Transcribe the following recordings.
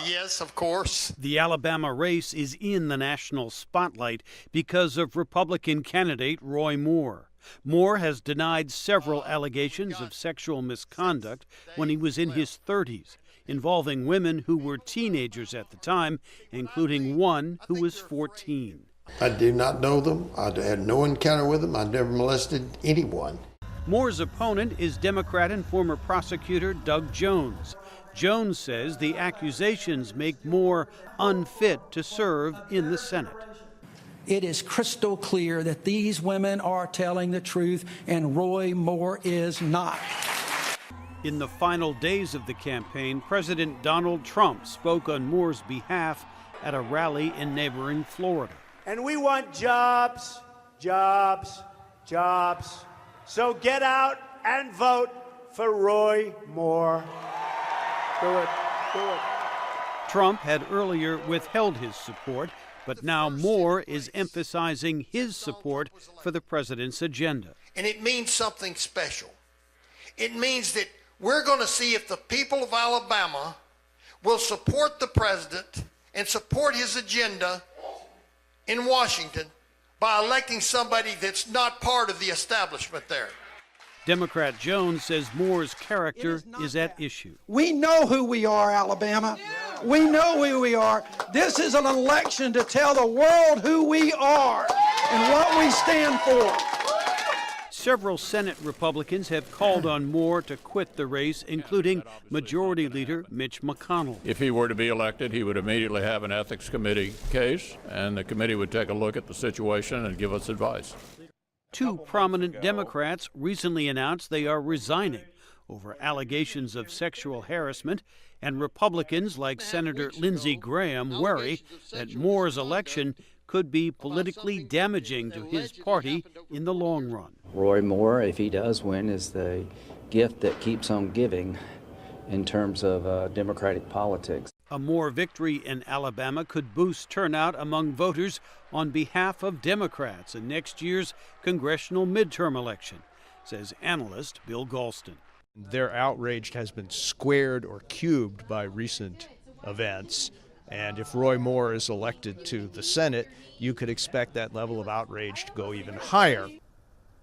Yes, of course. The Alabama race is in the national spotlight because of Republican candidate Roy Moore. Moore has denied several allegations of sexual misconduct when he was in his 30s, involving women who were teenagers at the time, including one who was 14. I do not know them. I had no encounter with them. I never molested anyone. Moore's opponent is Democrat and former prosecutor Doug Jones. Jones says the accusations make Moore unfit to serve in the Senate. It is crystal clear that these women are telling the truth, and Roy Moore is not. In the final days of the campaign, President Donald Trump spoke on Moore's behalf at a rally in neighboring Florida. And we want jobs, jobs, jobs. So get out and vote for Roy Moore. Do it. Do it. Trump had earlier withheld his support, but now Moore is emphasizing his support for the president's agenda. And it means something special. It means that we're going to see if the people of Alabama will support the president and support his agenda in Washington by electing somebody that's not part of the establishment there. Democrat Jones says Moore's character is at issue. We know who we are, Alabama. We know who we are. This is an election to tell the world who we are and what we stand for. Several Senate Republicans have called on Moore to quit the race, including Majority Leader Mitch McConnell. If he were to be elected, he would immediately have an ethics committee case, and the committee would take a look at the situation and give us advice. Two prominent Democrats recently announced they are resigning over allegations of sexual harassment, and Republicans like Senator Lindsey Graham worry that Moore's election could be politically damaging to his party in the long run. Roy Moore, if he does win, is the gift that keeps on giving in terms of Democratic politics. A Moore victory in Alabama could boost turnout among voters on behalf of Democrats in next year's congressional midterm election, says analyst Bill Galston. Their outrage has been squared or cubed by recent events. And if Roy Moore is elected to the Senate, you could expect that level of outrage to go even higher.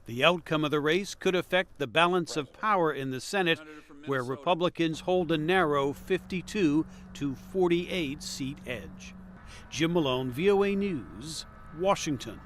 The outcome of the race could affect the balance of power in the Senate, where Republicans hold a narrow 52 to 48 seat edge. Jim Malone, VOA News, Washington.